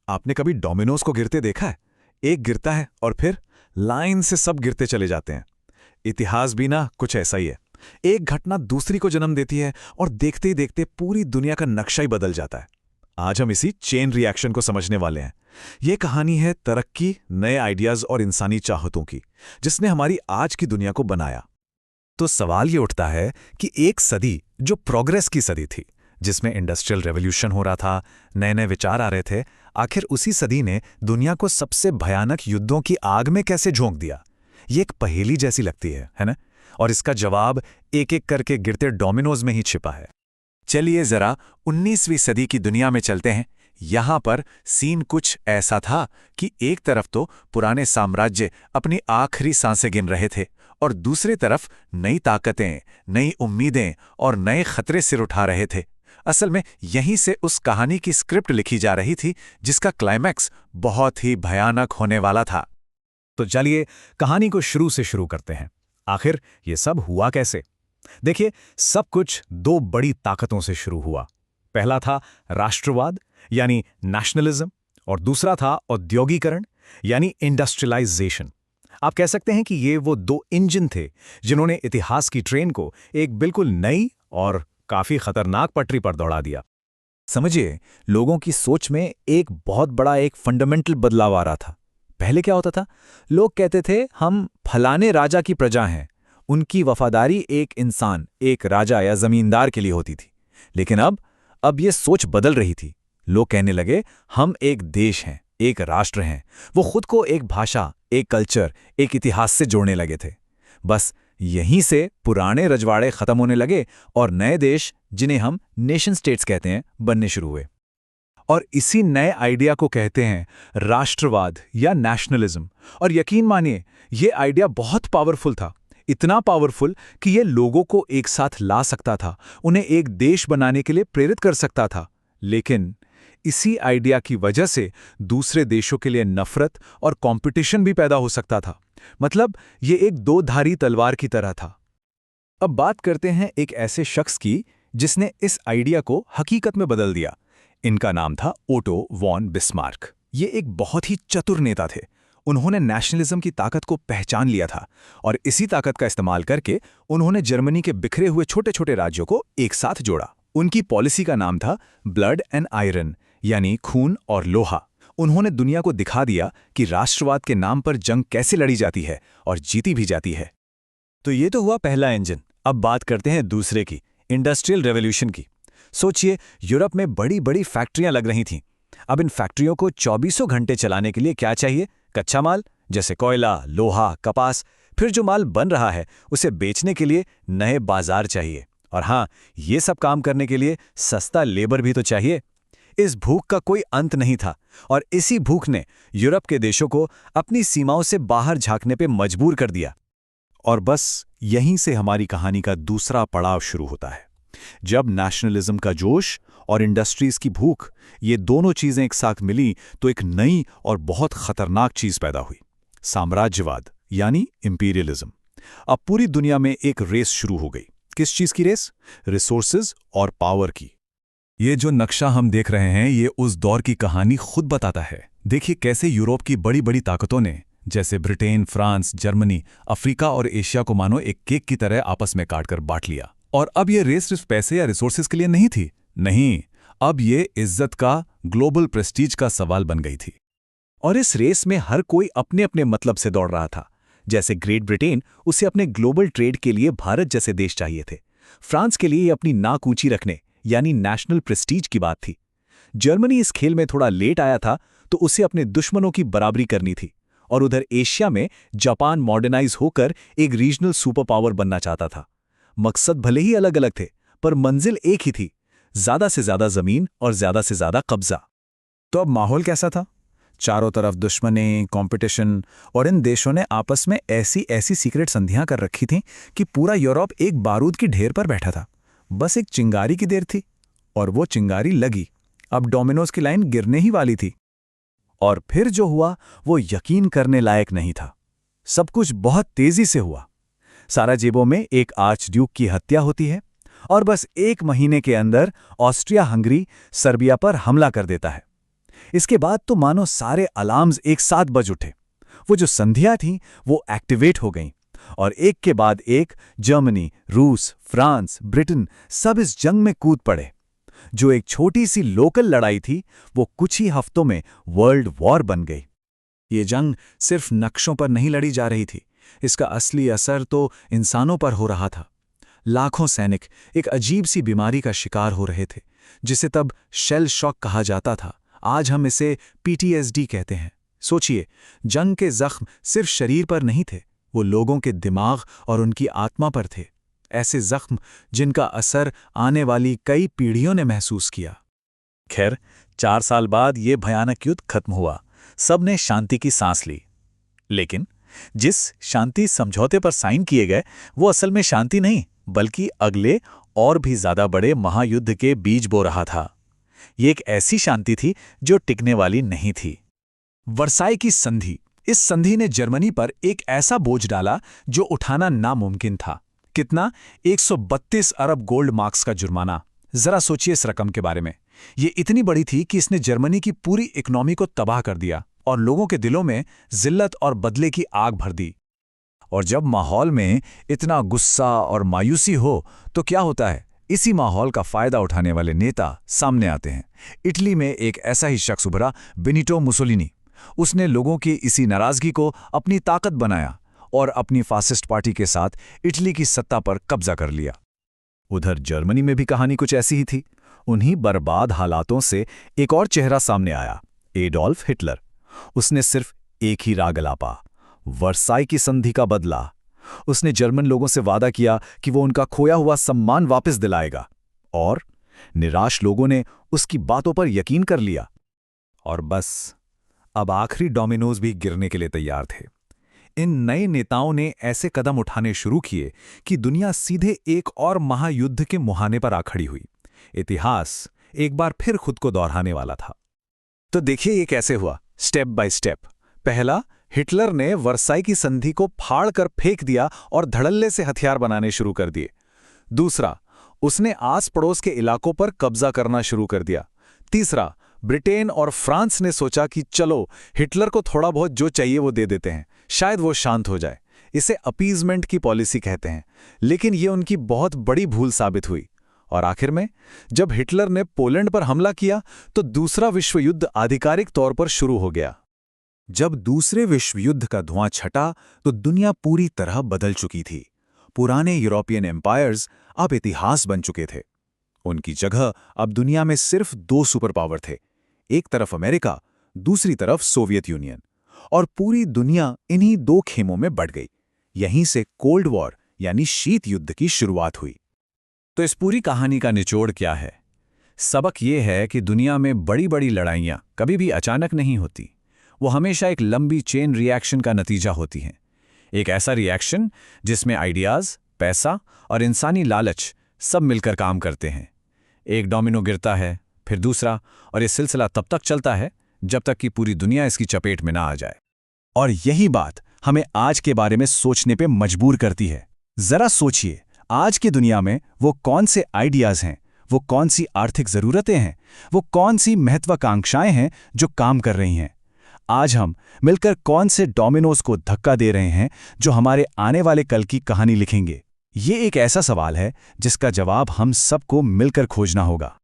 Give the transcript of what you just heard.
आपने कभी डोमिनोज को गिरते देखा है? एक गिरता है और फिर लाइन से सब गिरते चले जाते हैं। इतिहास भी ना कुछ ऐसा ही है। एक घटना दूसरी को जन्म देती है और देखते ही देखते पूरी दुनिया का नक्शा ही बदल जाता है। आज हम इसी चेन रिएक्शन को समझने वाले हैं। यह कहानी है तरक्की, नए आइडियाज और इंसानी चाहतों की, जिसने हमारी आज की दुनिया को बनाया। तो सवाल ये उठता है कि एक सदी जो प्रोग्रेस की सदी थी, जिसमें इंडस्ट्रियल रेवोल्यूशन हो रहा था, नए नए विचार आ रहे थे, आखिर उसी सदी ने दुनिया को सबसे भयानक युद्धों की आग में कैसे झोंक दिया? ये एक पहेली जैसी लगती है ना? और इसका जवाब एक एक करके गिरते डोमिनोज में ही छिपा है। चलिए जरा 19वीं सदी की दुनिया में चलते हैं। यहां पर सीन कुछ ऐसा था कि एक तरफ तो पुराने साम्राज्य अपनी आखिरी सांसें गिन रहे थे और दूसरी तरफ नई ताकतें, नई उम्मीदें और नए खतरे सिर उठा रहे थे। असल में यहीं से उस कहानी की स्क्रिप्ट लिखी जा रही थी, जिसका क्लाइमैक्स बहुत ही भयानक होने वाला था। तो चलिए कहानी को शुरू से शुरू करते हैं। आखिर ये सब हुआ कैसे? देखिए, सब कुछ दो बड़ी ताकतों से शुरू हुआ। पहला था राष्ट्रवाद यानी नेशनलिज्म, और दूसरा था औद्योगिकरण यानी इंडस्ट्रियलाइजेशन। आप कह सकते हैं कि ये वो दो इंजन थे जिन्होंने इतिहास की ट्रेन को एक बिल्कुल नई और काफी खतरनाक पटरी पर दौड़ा दिया। समझिए, लोगों की सोच में एक बहुत बड़ा फंडामेंटल बदलाव आ रहा था। पहले क्या होता था? लोग कहते थे हम फलाने राजा की प्रजा हैं। उनकी वफादारी एक इंसान, एक राजा या जमींदार के लिए होती थी। लेकिन अब ये सोच बदल रही थी। लोग कहने लगे हम एक देश हैं, एक राष्ट्र हैं। वो खुद को एक भाषा, एक कल्चर, एक इतिहास से जोड़ने लगे थे। बस यहीं से पुराने रजवाड़े खत्म होने लगे और नए देश, जिन्हें हम नेशन स्टेट्स कहते हैं, बनने शुरू हुए। और इसी नए आइडिया को कहते हैं राष्ट्रवाद या नेशनलिज्म। और यकीन मानिए, ये आइडिया बहुत पावरफुल था। इतना पावरफुल कि ये लोगों को एक साथ ला सकता था, उन्हें एक देश बनाने के लिए प्रेरित कर सकता था। लेकिन इसी आइडिया की वजह से दूसरे देशों के लिए नफरत और कंपटीशन भी पैदा हो सकता था। मतलब ये एक दो-धारी तलवार की तरह था। अब बात करते हैं एक ऐसे शख्स की जिसने इस आइडिया को हकीकत में बदल दिया। इनका नाम था ओटो वॉन बिस्मार्क। ये एक बहुत ही चतुर नेता थे। उन्होंने नेशनलिज्म की ताकत को पहचान लिया था और इसी ताकत का इस्तेमाल करके उन्होंने जर्मनी के बिखरे हुए छोटे छोटे राज्यों को एक साथ जोड़ा। उनकी पॉलिसी का नाम था ब्लड एंड आयरन, यानी खून और लोहा। उन्होंने दुनिया को दिखा दिया कि राष्ट्रवाद के नाम पर जंग कैसे लड़ी जाती है और जीती भी जाती है। तो ये तो हुआ पहला इंजन। अब बात करते हैं दूसरे की, इंडस्ट्रियल रेवोल्यूशन की। सोचिए, यूरोप में बड़ी बड़ी फैक्ट्रियां लग रही थीं। अब इन फैक्ट्रियों को 24 घंटे चलाने के लिए क्या चाहिए? कच्चा माल, जैसे कोयला, लोहा, कपास। फिर जो माल बन रहा है उसे बेचने के लिए नए बाजार चाहिए। और हाँ, ये सब काम करने के लिए सस्ता लेबर भी तो चाहिए। इस भूख का कोई अंत नहीं था और इसी भूख ने यूरोप के देशों को अपनी सीमाओं से बाहर झांकने पे मजबूर कर दिया। और बस यहीं से हमारी कहानी का दूसरा पड़ाव शुरू होता है। जब नेशनलिज्म का जोश और इंडस्ट्रीज की भूख, ये दोनों चीजें एक साथ मिली तो एक नई और बहुत खतरनाक चीज पैदा हुई, साम्राज्यवाद यानी इंपीरियलिज्म। अब पूरी दुनिया में एक रेस शुरू हो गई। किस चीज की रेस? रिसोर्सेज और पावर की। ये जो नक्शा हम देख रहे हैं, ये उस दौर की कहानी खुद बताता है। देखिए कैसे यूरोप की बड़ी बड़ी ताकतों ने, जैसे ब्रिटेन, फ्रांस, जर्मनी, अफ्रीका और एशिया को मानो एक केक की तरह आपस में काटकर बांट लिया। और अब ये रेस सिर्फ पैसे या रिसोर्सेज के लिए नहीं थी। नहीं, अब ये इज्जत का, ग्लोबल प्रेस्टीज का सवाल बन गई थी। और इस रेस में हर कोई अपने अपने मतलब से दौड़ रहा था। जैसे ग्रेट ब्रिटेन, उसे अपने ग्लोबल ट्रेड के लिए भारत जैसे देश चाहिए थे। फ्रांस के लिए अपनी नाक ऊंची रखने यानी नेशनल प्रेस्टीज की बात थी। जर्मनी इस खेल में थोड़ा लेट आया था तो उसे अपने दुश्मनों की बराबरी करनी थी। और उधर एशिया में जापान मॉडर्नाइज होकर एक रीजनल सुपर पावर बनना चाहता था। मकसद भले ही अलग अलग थे, पर मंजिल एक ही थी, ज्यादा से ज्यादा जमीन और ज्यादा से ज्यादा कब्जा। तो अब माहौल कैसा था? चारों तरफ दुश्मनी, कंपटीशन, और इन देशों ने आपस में ऐसी ऐसी सीक्रेट संधियां कर रखी थीं कि पूरा यूरोप एक बारूद की ढेर पर बैठा था। बस एक चिंगारी की देर थी और वो चिंगारी लगी। अब डोमिनोज की लाइन गिरने ही वाली थी। और फिर जो हुआ वो यकीन करने लायक नहीं था। सब कुछ बहुत तेजी से हुआ। साराजेवो में एक आर्चड्यूक की हत्या होती है और बस 1 महीने के अंदर ऑस्ट्रिया हंगरी सर्बिया पर हमला कर देता है। इसके बाद तो मानो सारे अलार्म्स एक साथ बज उठे। वो जो संधियां थीं वो एक्टिवेट हो गईं और एक के बाद एक जर्मनी, रूस, फ्रांस, ब्रिटेन सब इस जंग में कूद पड़े। जो एक छोटी सी लोकल लड़ाई थी वो कुछ ही हफ्तों में वर्ल्ड वॉर बन गई। ये जंग सिर्फ नक्शों पर नहीं लड़ी जा रही थी, इसका असली असर तो इंसानों पर हो रहा था। लाखों सैनिक एक अजीब सी बीमारी का शिकार हो रहे थे जिसे तब शेल शॉक कहा जाता था। आज हम इसे PTSD कहते हैं। सोचिए, जंग के जख्म सिर्फ शरीर पर नहीं थे, वो लोगों के दिमाग और उनकी आत्मा पर थे। ऐसे जख्म जिनका असर आने वाली कई पीढ़ियों ने महसूस किया। खैर, 4 साल बाद ये भयानक युद्ध खत्म हुआ। सब ने शांति की सांस ली। लेकिन जिस शांति समझौते पर साइन किए गए वो असल में शांति नहीं बल्कि अगले और भी ज्यादा बड़े महायुद्ध के बीज बो रहा था। ये एक ऐसी शांति थी जो टिकने वाली नहीं थी। वर्साई की संधि। इस संधि ने जर्मनी पर एक ऐसा बोझ डाला जो उठाना नामुमकिन था। कितना? 132 अरब गोल्ड मार्क्स का जुर्माना। जरा सोचिए इस रकम के बारे में। ये इतनी बड़ी थी कि इसने जर्मनी की पूरी इकोनॉमी को तबाह कर दिया और लोगों के दिलों में जिल्लत और बदले की आग भर दी। और जब माहौल में इतना गुस्सा और मायूसी हो तो क्या होता है? इसी माहौल का फायदा उठाने वाले नेता सामने आते हैं। इटली में एक ऐसा ही शख्स उभरा, बेनिटो मुसोलिनी। उसने लोगों की इसी नाराजगी को अपनी ताकत बनाया और अपनी फासिस्ट पार्टी के साथ इटली की सत्ता पर कब्जा कर लिया। उधर जर्मनी में भी कहानी कुछ ऐसी ही थी। उन्हीं बर्बाद हालातों से एक और चेहरा सामने आया, एडोल्फ हिटलर। उसने सिर्फ एक ही राग अलापा, वर्साई की संधि का बदला। उसने जर्मन लोगों से वादा किया कि वो उनका खोया हुआ सम्मान वापस दिलाएगा और निराश लोगों ने उसकी बातों पर यकीन कर लिया। और बस अब आखिरी डोमिनोज भी गिरने के लिए तैयार थे। इन नए नेताओं ने ऐसे कदम उठाने शुरू किए कि दुनिया सीधे एक और महायुद्ध के मुहाने पर आ खड़ी हुई। इतिहास एक बार फिर खुद को दोहराने वाला था। तो देखिए ये कैसे हुआ, स्टेप बाय स्टेप। पहला, हिटलर ने वर्साई की संधि को फाड़ कर फेंक दिया और धड़ल्ले से हथियार बनाने शुरू कर दिए। दूसरा, उसने आस पड़ोस के इलाकों पर कब्जा करना शुरू कर दिया। तीसरा, ब्रिटेन और फ्रांस ने सोचा कि चलो हिटलर को थोड़ा बहुत जो चाहिए वो दे देते हैं, शायद वो शांत हो जाए। इसे अपीजमेंट की पॉलिसी कहते हैं, लेकिन ये उनकी बहुत बड़ी भूल साबित हुई। और आखिर में जब हिटलर ने पोलैंड पर हमला किया तो दूसरा विश्व युद्ध आधिकारिक तौर पर शुरू हो गया। जब दूसरे विश्व युद्ध का धुआं छटा तो दुनिया पूरी तरह बदल चुकी थी। पुराने यूरोपियन एम्पायर्स अब इतिहास बन चुके थे। उनकी जगह अब दुनिया में सिर्फ 2 सुपर पावर थे, एक तरफ अमेरिका, दूसरी तरफ सोवियत यूनियन। और पूरी दुनिया इन्हीं 2 खेमों में बढ़ गई। यहीं से कोल्ड वॉर यानी शीत युद्ध की शुरुआत हुई। तो इस पूरी कहानी का निचोड़ क्या है? सबक ये है कि दुनिया में बड़ी बड़ी लड़ाइयाँ कभी भी अचानक नहीं होती। वो हमेशा एक लंबी चेन रिएक्शन का नतीजा होती हैं। एक ऐसा रिएक्शन जिसमें आइडियाज़, पैसा और इंसानी लालच सब मिलकर काम करते हैं। एक डोमिनो गिरता है, फिर दूसरा, और ये सिलसिला तब तक चलता है जब तक कि पूरी दुनिया इसकी चपेट में ना आ जाए। और यही बात हमें आज के बारे में सोचने पे मजबूर करती है। जरा सोचिए, आज की दुनिया में वो कौन से आइडियाज़ हैं, वो कौन सी आर्थिक ज़रूरतें हैं, वो कौन सी महत्वाकांक्षाएं हैं जो काम कर रही हैं। आज हम मिलकर कौन से डोमिनोज को धक्का दे रहे हैं जो हमारे आने वाले कल की कहानी लिखेंगे। ये एक ऐसा सवाल है जिसका जवाब हम सबको मिलकर खोजना होगा।